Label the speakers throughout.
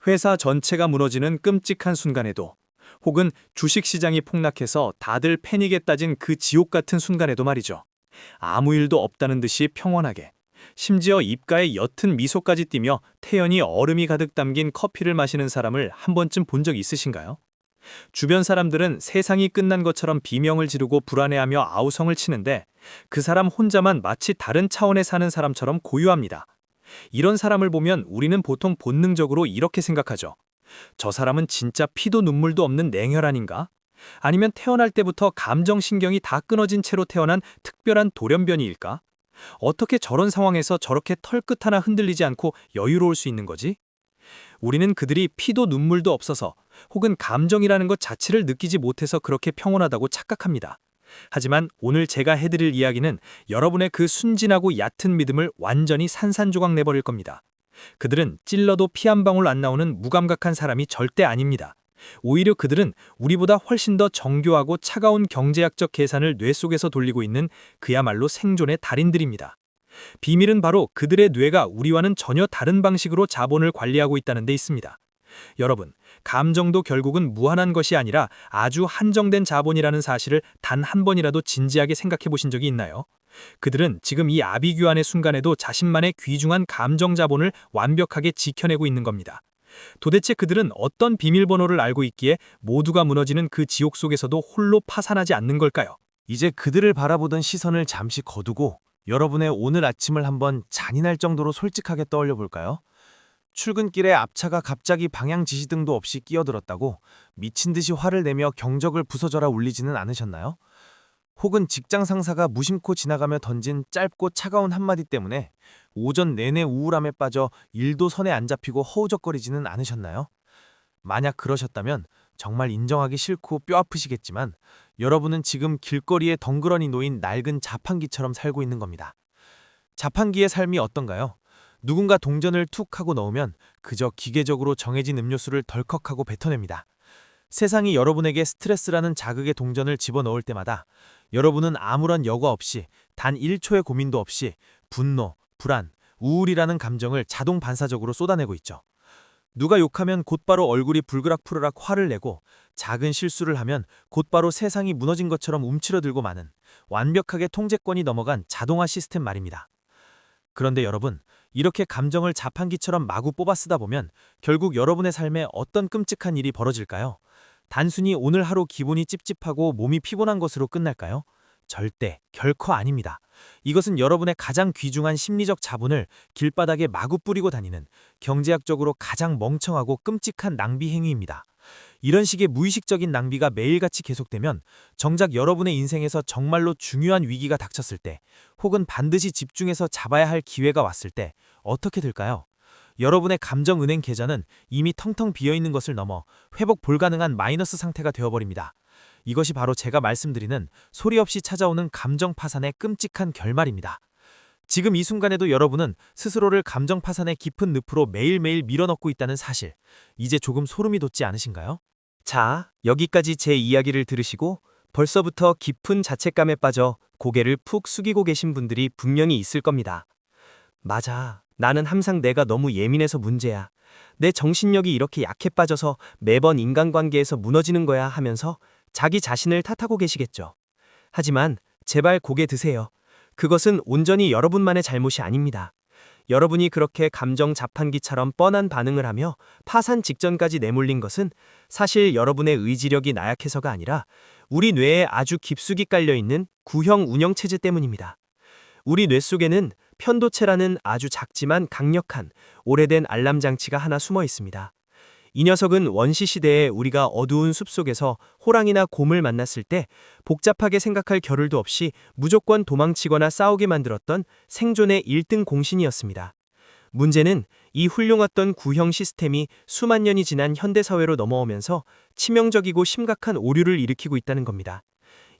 Speaker 1: 회사 전체가 무너지는 끔찍한 순간에도, 혹은 주식시장이 폭락해서 다들 패닉에 따진 그 지옥 같은 순간에도 말이죠. 아무 일도 없다는 듯이 평온하게, 심지어 입가에 옅은 미소까지 띠며 태연히 얼음이 가득 담긴 커피를 마시는 사람을 한 번쯤 본 적 있으신가요? 주변 사람들은 세상이 끝난 것처럼 비명을 지르고 불안해하며 아우성을 치는데, 그 사람 혼자만 마치 다른 차원에 사는 사람처럼 고요합니다. 이런 사람을 보면 우리는 보통 본능적으로 이렇게 생각하죠. 저 사람은 진짜 피도 눈물도 없는 냉혈 아닌가? 아니면 태어날 때부터 감정신경이 다 끊어진 채로 태어난 특별한 돌연변이일까? 어떻게 저런 상황에서 저렇게 털끝 하나 흔들리지 않고 여유로울 수 있는 거지? 우리는 그들이 피도 눈물도 없어서, 혹은 감정이라는 것 자체를 느끼지 못해서 그렇게 평온하다고 착각합니다. 하지만 오늘 제가 해드릴 이야기는 여러분의 그 순진하고 얕은 믿음을 완전히 산산조각 내버릴 겁니다. 그들은 찔러도 피 한 방울 안 나오는 무감각한 사람이 절대 아닙니다. 오히려 그들은 우리보다 훨씬 더 정교하고 차가운 경제학적 계산을 뇌 속에서 돌리고 있는 그야말로 생존의 달인들입니다. 비밀은 바로 그들의 뇌가 우리와는 전혀 다른 방식으로 자본을 관리하고 있다는 데 있습니다. 여러분, 감정도 결국은 무한한 것이 아니라 아주 한정된 자본이라는 사실을 단 한 번이라도 진지하게 생각해 보신 적이 있나요? 그들은 지금 이 아비규환의 순간에도 자신만의 귀중한 감정 자본을 완벽하게 지켜내고 있는 겁니다. 도대체 그들은 어떤 비밀번호를 알고 있기에 모두가 무너지는 그 지옥 속에서도 홀로 파산하지 않는 걸까요?
Speaker 2: 이제 그들을 바라보던 시선을 잠시 거두고 여러분의 오늘 아침을 한번 잔인할 정도로 솔직하게 떠올려 볼까요? 출근길에 앞차가 갑자기 방향 지시등도 없이 끼어들었다고 미친 듯이 화를 내며 경적을 부서져라 울리지는 않으셨나요? 혹은 직장 상사가 무심코 지나가며 던진 짧고 차가운 한마디 때문에 오전 내내 우울함에 빠져 일도 선에 안 잡히고 허우적거리지는 않으셨나요? 만약 그러셨다면 정말 인정하기 싫고 뼈 아프시겠지만 여러분은 지금 길거리에 덩그러니 놓인 낡은 자판기처럼 살고 있는 겁니다. 자판기의 삶이 어떤가요? 누군가 동전을 툭 하고 넣으면 그저 기계적으로 정해진 음료수를 덜컥하고 뱉어냅니다. 세상이 여러분에게 스트레스라는 자극의 동전을 집어넣을 때마다 여러분은 아무런 여과 없이 단 1초의 고민도 없이 분노, 불안, 우울이라는 감정을 자동 반사적으로 쏟아내고 있죠. 누가 욕하면 곧바로 얼굴이 불그락푸르락 화를 내고 작은 실수를 하면 곧바로 세상이 무너진 것처럼 움츠러들고 마는 완벽하게 통제권이 넘어간 자동화 시스템 말입니다. 그런데 여러분, 이렇게 감정을 자판기처럼 마구 뽑아쓰다 보면 결국 여러분의 삶에 어떤 끔찍한 일이 벌어질까요? 단순히 오늘 하루 기분이 찝찝하고 몸이 피곤한 것으로 끝날까요? 절대, 결코 아닙니다. 이것은 여러분의 가장 귀중한 심리적 자본을 길바닥에 마구 뿌리고 다니는 경제학적으로 가장 멍청하고 끔찍한 낭비 행위입니다. 이런 식의 무의식적인 낭비가 매일같이 계속되면 정작 여러분의 인생에서 정말로 중요한 위기가 닥쳤을 때, 혹은 반드시 집중해서 잡아야 할 기회가 왔을 때 어떻게 될까요? 여러분의 감정은행 계좌는 이미 텅텅 비어있는 것을 넘어 회복 불가능한 마이너스 상태가 되어버립니다. 이것이 바로 제가 말씀드리는 소리 없이 찾아오는 감정 파산의 끔찍한 결말입니다. 지금 이 순간에도 여러분은 스스로를 감정 파산의 깊은 늪으로 매일매일 밀어넣고 있다는 사실, 이제 조금 소름이 돋지 않으신가요?
Speaker 3: 자, 여기까지 제 이야기를 들으시고 벌써부터 깊은 자책감에 빠져 고개를 푹 숙이고 계신 분들이 분명히 있을 겁니다. 맞아. 나는 항상 내가 너무 예민해서 문제야. 내 정신력이 이렇게 약해 빠져서 매번 인간관계에서 무너지는 거야 하면서 자기 자신을 탓하고 계시겠죠. 하지만 제발 고개 드세요. 그것은 온전히 여러분만의 잘못이 아닙니다. 여러분이 그렇게 감정 자판기처럼 뻔한 반응을 하며 파산 직전까지 내몰린 것은 사실 여러분의 의지력이 나약해서가 아니라 우리 뇌에 아주 깊숙이 깔려있는 구형 운영체제 때문입니다. 우리 뇌 속에는 편도체라는 아주 작지만 강력한 오래된 알람 장치가 하나 숨어 있습니다. 이 녀석은 원시시대에 우리가 어두운 숲속에서 호랑이나 곰을 만났을 때 복잡하게 생각할 겨를도 없이 무조건 도망치거나 싸우게 만들었던 생존의 1등 공신이었습니다. 문제는 이 훌륭했던 구형 시스템이 수만 년이 지난 현대사회로 넘어오면서 치명적이고 심각한 오류를 일으키고 있다는 겁니다.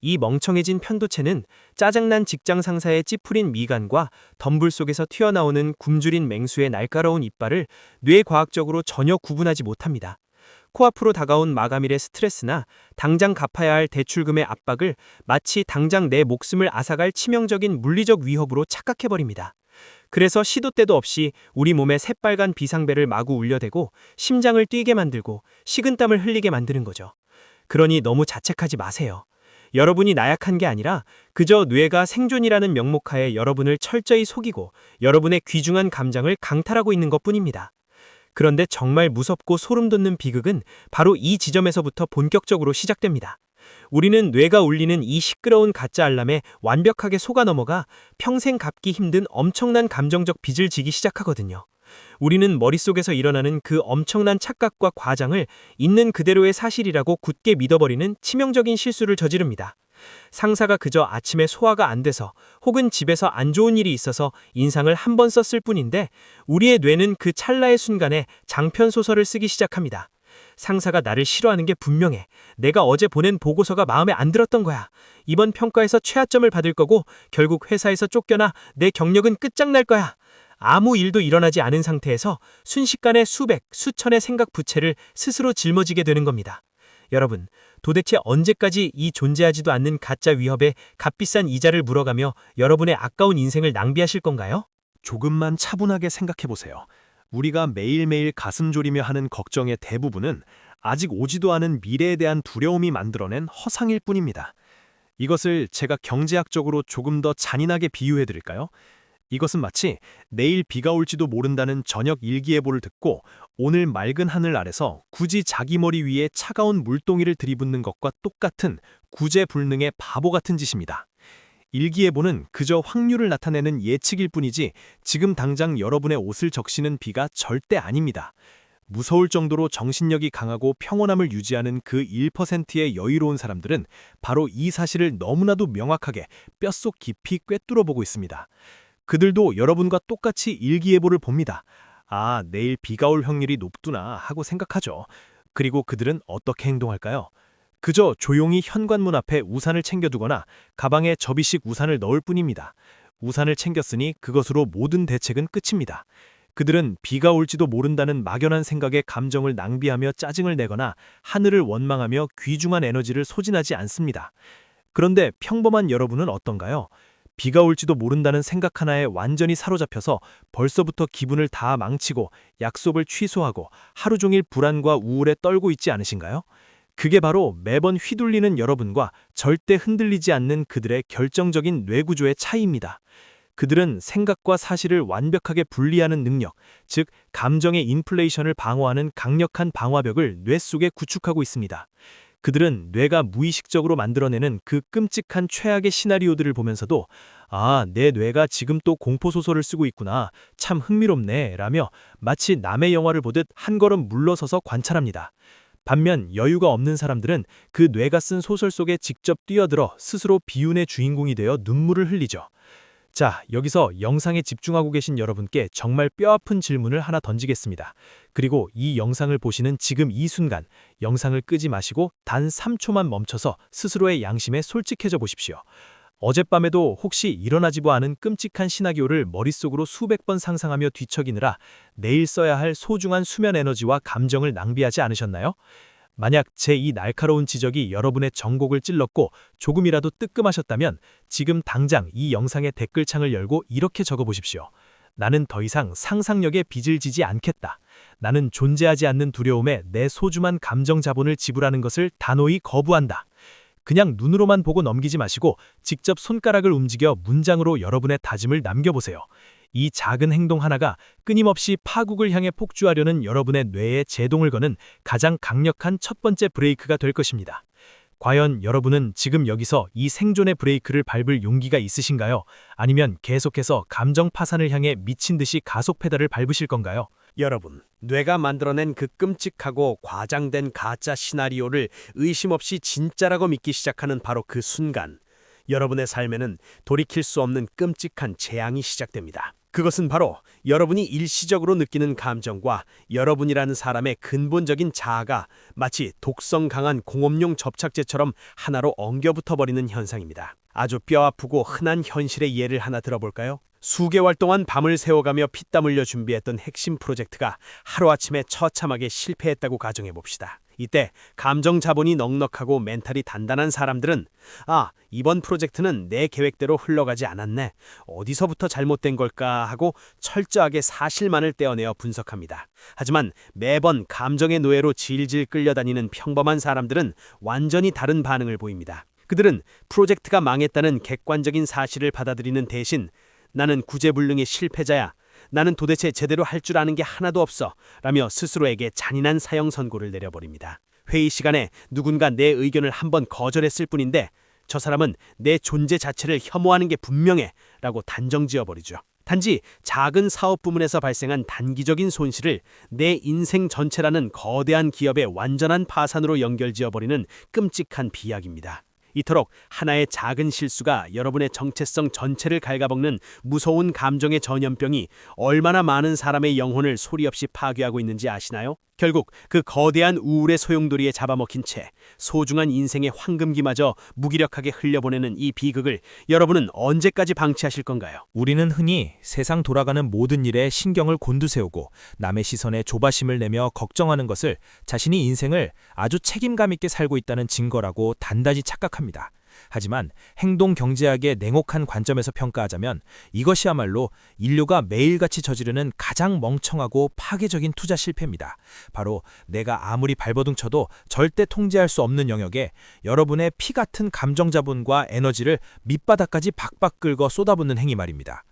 Speaker 3: 이 멍청해진 편도체는 짜증난 직장 상사의 찌푸린 미간과 덤불 속에서 튀어나오는 굶주린 맹수의 날카로운 이빨을 뇌과학적으로 전혀 구분하지 못합니다. 코앞으로 다가온 마감일의 스트레스나 당장 갚아야 할 대출금의 압박을 마치 당장 내 목숨을 앗아갈 치명적인 물리적 위협으로 착각해버립니다. 그래서 시도 때도 없이 우리 몸에 새빨간 비상벨을 마구 울려대고 심장을 뛰게 만들고 식은땀을 흘리게 만드는 거죠. 그러니 너무 자책하지 마세요. 여러분이 나약한 게 아니라 그저 뇌가 생존이라는 명목하에 여러분을 철저히 속이고 여러분의 귀중한 감정을 강탈하고 있는 것뿐입니다. 그런데 정말 무섭고 소름 돋는 비극은 바로 이 지점에서부터 본격적으로 시작됩니다. 우리는 뇌가 울리는 이 시끄러운 가짜 알람에 완벽하게 속아 넘어가 평생 갚기 힘든 엄청난 감정적 빚을 지기 시작하거든요. 우리는 머릿속에서 일어나는 그 엄청난 착각과 과장을 있는 그대로의 사실이라고 굳게 믿어버리는 치명적인 실수를 저지릅니다. 상사가 그저 아침에 소화가 안 돼서 혹은 집에서 안 좋은 일이 있어서 인상을 한 번 썼을 뿐인데 우리의 뇌는 그 찰나의 순간에 장편 소설을 쓰기 시작합니다. 상사가 나를 싫어하는 게 분명해. 내가 어제 보낸 보고서가 마음에 안 들었던 거야. 이번 평가에서 최하점을 받을 거고 결국 회사에서 쫓겨나 내 경력은 끝장날 거야. 아무 일도 일어나지 않은 상태에서 순식간에 수백, 수천의 생각 부채를 스스로 짊어지게 되는 겁니다. 여러분, 도대체 언제까지 이 존재하지도 않는 가짜 위협에 값비싼 이자를 물어가며 여러분의 아까운 인생을 낭비하실 건가요?
Speaker 4: 조금만 차분하게 생각해보세요. 우리가 매일매일 가슴 졸이며 하는 걱정의 대부분은 아직 오지도 않은 미래에 대한 두려움이 만들어낸 허상일 뿐입니다. 이것을 제가 경제학적으로 조금 더 잔인하게 비유해드릴까요? 이것은 마치 내일 비가 올지도 모른다는 저녁 일기예보를 듣고 오늘 맑은 하늘 아래서 굳이 자기 머리 위에 차가운 물동이를 들이붓는 것과 똑같은 구제불능의 바보 같은 짓입니다. 일기예보는 그저 확률을 나타내는 예측일 뿐이지 지금 당장 여러분의 옷을 적시는 비가 절대 아닙니다. 무서울 정도로 정신력이 강하고 평온함을 유지하는 그 1%의 여유로운 사람들은 바로 이 사실을 너무나도 명확하게 뼛속 깊이 꿰뚫어 보고 있습니다. 그들도 여러분과 똑같이 일기예보를 봅니다. 아, 내일 비가 올 확률이 높구나 하고 생각하죠. 그리고 그들은 어떻게 행동할까요? 그저 조용히 현관문 앞에 우산을 챙겨두거나 가방에 접이식 우산을 넣을 뿐입니다. 우산을 챙겼으니 그것으로 모든 대책은 끝입니다. 그들은 비가 올지도 모른다는 막연한 생각에 감정을 낭비하며 짜증을 내거나 하늘을 원망하며 귀중한 에너지를 소진하지 않습니다. 그런데 평범한 여러분은 어떤가요? 비가 올지도 모른다는 생각 하나에 완전히 사로잡혀서 벌써부터 기분을 다 망치고 약속을 취소하고 하루 종일 불안과 우울에 떨고 있지 않으신가요? 그게 바로 매번 휘둘리는 여러분과 절대 흔들리지 않는 그들의 결정적인 뇌구조의 차이입니다. 그들은 생각과 사실을 완벽하게 분리하는 능력, 즉 감정의 인플레이션을 방어하는 강력한 방화벽을 뇌 속에 구축하고 있습니다. 그들은 뇌가 무의식적으로 만들어내는 그 끔찍한 최악의 시나리오들을 보면서도 아, 내 뇌가 지금 또 공포소설을 쓰고 있구나. 참 흥미롭네. 라며 마치 남의 영화를 보듯 한 걸음 물러서서 관찰합니다. 반면 여유가 없는 사람들은 그 뇌가 쓴 소설 속에 직접 뛰어들어 스스로 비운의 주인공이 되어 눈물을 흘리죠. 자, 여기서 영상에 집중하고 계신 여러분께 정말 뼈아픈 질문을 하나 던지겠습니다. 그리고 이 영상을 보시는 지금 이 순간, 영상을 끄지 마시고 단 3초만 멈춰서 스스로의 양심에 솔직해져 보십시오. 어젯밤에도 혹시 일어나지도 않은 끔찍한 시나리오를 머릿속으로 수백 번 상상하며 뒤척이느라 내일 써야 할 소중한 수면 에너지와 감정을 낭비하지 않으셨나요? 만약 제 이 날카로운 지적이 여러분의 정곡을 찔렀고 조금이라도 뜨끔하셨다면 지금 당장 이 영상의 댓글창을 열고 이렇게 적어보십시오. 나는 더 이상 상상력에 빚을 지지 않겠다. 나는 존재하지 않는 두려움에 내 소중한 감정 자본을 지불하는 것을 단호히 거부한다. 그냥 눈으로만 보고 넘기지 마시고 직접 손가락을 움직여 문장으로 여러분의 다짐을 남겨보세요. 이 작은 행동 하나가 끊임없이 파국을 향해 폭주하려는 여러분의 뇌에 제동을 거는 가장 강력한 첫 번째 브레이크가 될 것입니다. 과연 여러분은 지금 여기서 이 생존의 브레이크를 밟을 용기가 있으신가요? 아니면 계속해서 감정 파산을 향해 미친 듯이 가속 페달을 밟으실 건가요?
Speaker 5: 여러분, 뇌가 만들어낸 그 끔찍하고 과장된 가짜 시나리오를 의심 없이 진짜라고 믿기 시작하는 바로 그 순간, 여러분의 삶에는 돌이킬 수 없는 끔찍한 재앙이 시작됩니다. 그것은 바로 여러분이 일시적으로 느끼는 감정과 여러분이라는 사람의 근본적인 자아가 마치 독성 강한 공업용 접착제처럼 하나로 엉겨붙어 버리는 현상입니다. 아주 뼈아프고 흔한 현실의 예를 하나 들어볼까요? 수개월 동안 밤을 새워가며 피땀 흘려 준비했던 핵심 프로젝트가 하루아침에 처참하게 실패했다고 가정해봅시다. 이때 감정 자본이 넉넉하고 멘탈이 단단한 사람들은 이번 프로젝트는 내 계획대로 흘러가지 않았네. 어디서부터 잘못된 걸까 하고 철저하게 사실만을 떼어내어 분석합니다. 하지만 매번 감정의 노예로 질질 끌려다니는 평범한 사람들은 완전히 다른 반응을 보입니다. 그들은 프로젝트가 망했다는 객관적인 사실을 받아들이는 대신 나는 구제불능의 실패자야. 나는 도대체 제대로 할 줄 아는 게 하나도 없어. 라며 스스로에게 잔인한 사형 선고를 내려버립니다. 회의 시간에 누군가 내 의견을 한번 거절했을 뿐인데 저 사람은 내 존재 자체를 혐오하는 게 분명해. 라고 단정지어버리죠. 단지 작은 사업 부문에서 발생한 단기적인 손실을 내 인생 전체라는 거대한 기업의 완전한 파산으로 연결지어버리는 끔찍한 비약입니다. 이토록 하나의 작은 실수가 여러분의 정체성 전체를 갉아먹는 무서운 감정의 전염병이 얼마나 많은 사람의 영혼을 소리 없이 파괴하고 있는지 아시나요? 결국 그 거대한 우울의 소용돌이에 잡아먹힌 채 소중한 인생의 황금기마저 무기력하게 흘려보내는 이 비극을 여러분은 언제까지 방치하실 건가요?
Speaker 2: 우리는 흔히 세상 돌아가는 모든 일에 신경을 곤두세우고 남의 시선에 조바심을 내며 걱정하는 것을 자신이 인생을 아주 책임감 있게 살고 있다는 증거라고 단단히 착각합니다. 하지만 행동 경제학의 냉혹한 관점에서 평가하자면 이것이야말로 인류가 매일같이 저지르는 가장 멍청하고 파괴적인 투자 실패입니다. 바로 내가 아무리 발버둥 쳐도 절대 통제할 수 없는 영역에 여러분의 피 같은 감정 자본과 에너지를 밑바닥까지 박박 긁어 쏟아붓는 행위 말입니다.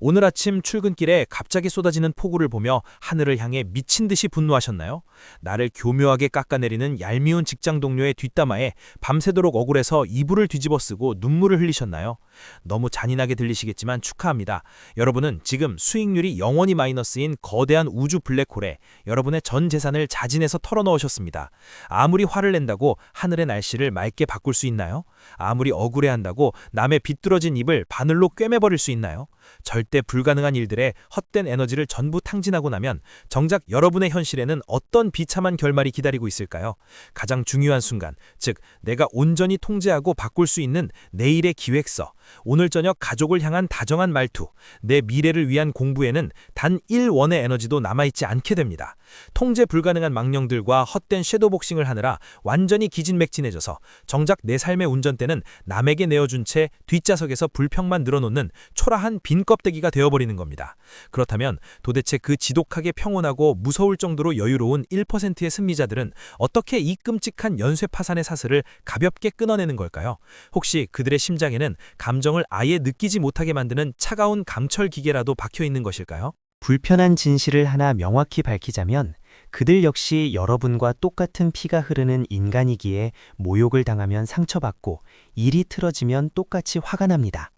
Speaker 2: 오늘 아침 출근길에 갑자기 쏟아지는 폭우를 보며 하늘을 향해 미친 듯이 분노하셨나요? 나를 교묘하게 깎아내리는 얄미운 직장 동료의 뒷담화에 밤새도록 억울해서 이불을 뒤집어 쓰고 눈물을 흘리셨나요? 너무 잔인하게 들리시겠지만 축하합니다. 여러분은 지금 수익률이 영원히 마이너스인 거대한 우주 블랙홀에 여러분의 전 재산을 자진해서 털어넣으셨습니다. 아무리 화를 낸다고 하늘의 날씨를 맑게 바꿀 수 있나요? 아무리 억울해한다고 남의 비뚤어진 입을 바늘로 꿰매버릴 수 있나요? 절대 불가능한 일들에 헛된 에너지를 전부 탕진하고 나면 정작 여러분의 현실에는 어떤 비참한 결말이 기다리고 있을까요? 가장 중요한 순간, 즉 내가 온전히 통제하고 바꿀 수 있는 내일의 기획서, 오늘 저녁 가족을 향한 다정한 말투, 내 미래를 위한 공부에는 단 1원의 에너지도 남아있지 않게 됩니다. 통제 불가능한 망령들과 헛된 섀도복싱을 하느라 완전히 기진맥진해져서 정작 내 삶의 운전대는 남에게 내어준 채 뒷좌석에서 불평만 늘어놓는 초라한 빈 껍데기가 되어버리는 겁니다. 그렇다면 도대체 그 지독하게 평온하고 무서울 정도로 여유로운 1%의 승리자들은 어떻게 이 끔찍한 연쇄 파산의 사슬을 가볍게 끊어내는 걸까요? 혹시 그들의 심장에는 감정을 아예 느끼지 못하게 만드는 차가운 감철 기계라도 박혀 있는 것일까요?
Speaker 6: 불편한 진실을 하나 명확히 밝히자면 그들 역시 여러분과 똑같은 피가 흐르는 인간이기에 모욕을 당하면 상처받고 일이 틀어지면 똑같이 화가 납니다.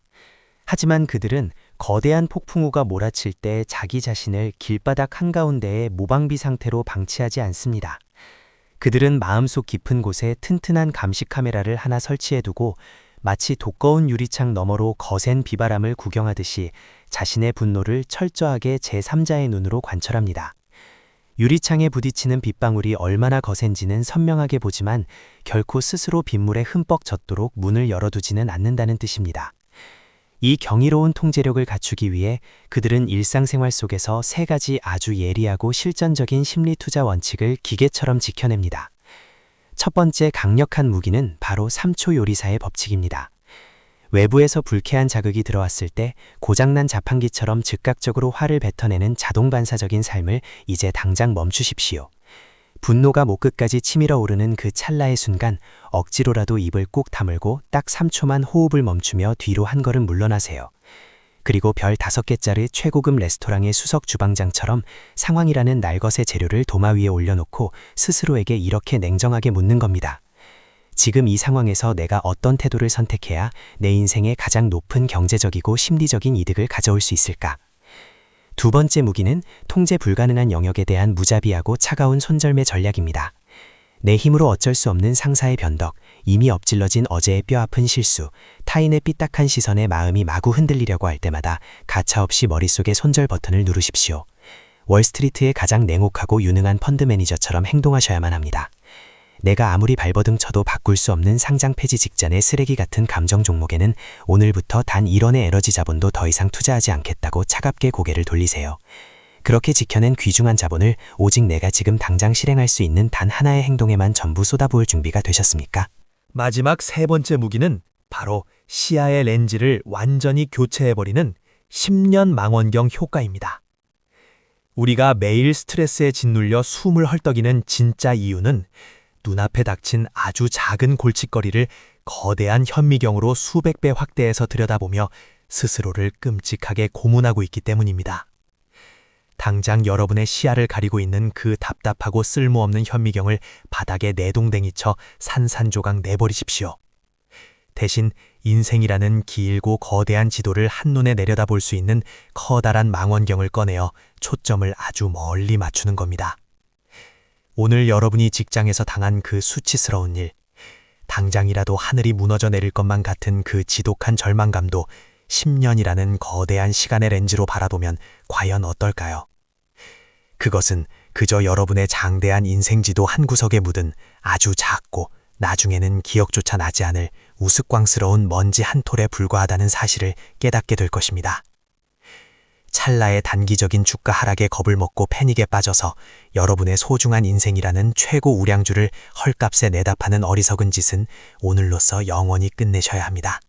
Speaker 6: 하지만 그들은 거대한 폭풍우가 몰아칠 때 자기 자신을 길바닥 한가운데에 모방비 상태로 방치하지 않습니다. 그들은 마음속 깊은 곳에 튼튼한 감시 카메라를 하나 설치해두고 마치 두꺼운 유리창 너머로 거센 비바람을 구경하듯이 자신의 분노를 철저하게 제3자의 눈으로 관철합니다. 유리창에 부딪히는 빗방울이 얼마나 거센지는 선명하게 보지만 결코 스스로 빗물에 흠뻑 젖도록 문을 열어두지는 않는다는 뜻입니다. 이 경이로운 통제력을 갖추기 위해 그들은 일상생활 속에서 3가지 아주 예리하고 실전적인 심리 투자 원칙을 기계처럼 지켜냅니다. 첫 번째 강력한 무기는 바로 3초 요리사의 법칙입니다. 외부에서 불쾌한 자극이 들어왔을 때 고장난 자판기처럼 즉각적으로 화를 뱉어내는 자동 반사적인 삶을 이제 당장 멈추십시오. 분노가 목끝까지 치밀어 오르는 그 찰나의 순간 억지로라도 입을 꼭 다물고 딱 3초만 호흡을 멈추며 뒤로 한 걸음 물러나세요. 그리고 별 5개짜리 최고급 레스토랑의 수석 주방장처럼 상황이라는 날것의 재료를 도마 위에 올려놓고 스스로에게 이렇게 냉정하게 묻는 겁니다. 지금 이 상황에서 내가 어떤 태도를 선택해야 내 인생의 가장 높은 경제적이고 심리적인 이득을 가져올 수 있을까? 두 번째 무기는 통제 불가능한 영역에 대한 무자비하고 차가운 손절매 전략입니다. 내 힘으로 어쩔 수 없는 상사의 변덕, 이미 엎질러진 어제의 뼈아픈 실수, 타인의 삐딱한 시선에 마음이 마구 흔들리려고 할 때마다 가차없이 머릿속에 손절 버튼을 누르십시오. 월스트리트의 가장 냉혹하고 유능한 펀드 매니저처럼 행동하셔야만 합니다. 내가 아무리 발버둥 쳐도 바꿀 수 없는 상장 폐지 직전의 쓰레기 같은 감정 종목에는 오늘부터 단 1원의 에너지 자본도 더 이상 투자하지 않겠다고 차갑게 고개를 돌리세요. 그렇게 지켜낸 귀중한 자본을 오직 내가 지금 당장 실행할 수 있는 단 하나의 행동에만 전부 쏟아부을 준비가 되셨습니까?
Speaker 3: 마지막 세 번째 무기는 바로 시야의 렌즈를 완전히 교체해버리는 10년 망원경 효과입니다. 우리가 매일 스트레스에 짓눌려 숨을 헐떡이는 진짜 이유는 눈앞에 닥친 아주 작은 골칫거리를 거대한 현미경으로 수백 배 확대해서 들여다보며 스스로를 끔찍하게 고문하고 있기 때문입니다. 당장 여러분의 시야를 가리고 있는 그 답답하고 쓸모없는 현미경을 바닥에 내동댕이쳐 산산조각 내버리십시오. 대신 인생이라는 길고 거대한 지도를 한눈에 내려다볼 수 있는 커다란 망원경을 꺼내어 초점을 아주 멀리 맞추는 겁니다. 오늘 여러분이 직장에서 당한 그 수치스러운 일, 당장이라도 하늘이 무너져 내릴 것만 같은 그 지독한 절망감도 10년이라는 거대한 시간의 렌즈로 바라보면 과연 어떨까요? 그것은 그저 여러분의 장대한 인생지도 한 구석에 묻은 아주 작고 나중에는 기억조차 나지 않을 우스꽝스러운 먼지 한 톨에 불과하다는 사실을 깨닫게 될 것입니다. 찰나의 단기적인 주가 하락에 겁을 먹고 패닉에 빠져서 여러분의 소중한 인생이라는 최고 우량주를 헐값에 내다 파는 어리석은 짓은 오늘로써 영원히 끝내셔야 합니다.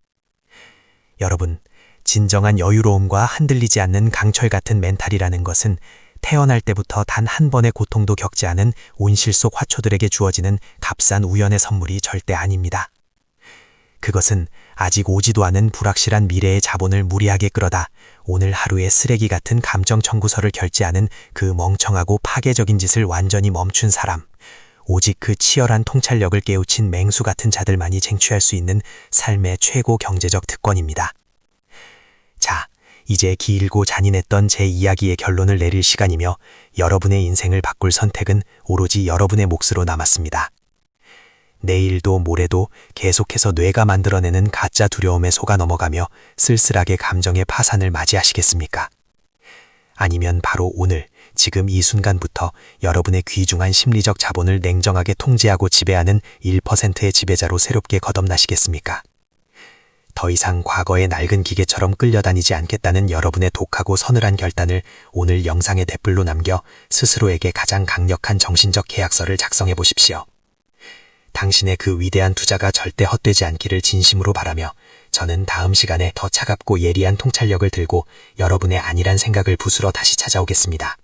Speaker 3: 여러분, 진정한 여유로움과 흔들리지 않는 강철 같은 멘탈이라는 것은 태어날 때부터 단 한 번의 고통도 겪지 않은 온실 속 화초들에게 주어지는 값싼 우연의 선물이 절대 아닙니다. 그것은 아직 오지도 않은 불확실한 미래의 자본을 무리하게 끌어다 오늘 하루의 쓰레기 같은 감정 청구서를 결제하는 그 멍청하고 파괴적인 짓을 완전히 멈춘 사람, 오직 그 치열한 통찰력을 깨우친 맹수 같은 자들만이 쟁취할 수 있는 삶의 최고 경제적 특권입니다. 자, 이제 길고 잔인했던 제 이야기의 결론을 내릴 시간이며 여러분의 인생을 바꿀 선택은 오로지 여러분의 몫으로 남았습니다. 내일도 모레도 계속해서 뇌가 만들어내는 가짜 두려움에 속아 넘어가며 쓸쓸하게 감정의 파산을 맞이하시겠습니까? 아니면 바로 오늘, 지금 이 순간부터 여러분의 귀중한 심리적 자본을 냉정하게 통제하고 지배하는 1%의 지배자로 새롭게 거듭나시겠습니까? 더 이상 과거의 낡은 기계처럼 끌려다니지 않겠다는 여러분의 독하고 서늘한 결단을 오늘 영상의 댓글로 남겨 스스로에게 가장 강력한 정신적 계약서를 작성해 보십시오. 당신의 그 위대한 투자가 절대 헛되지 않기를 진심으로 바라며 저는 다음 시간에 더 차갑고 예리한 통찰력을 들고 여러분의 안일한 생각을 부수러 다시 찾아오겠습니다.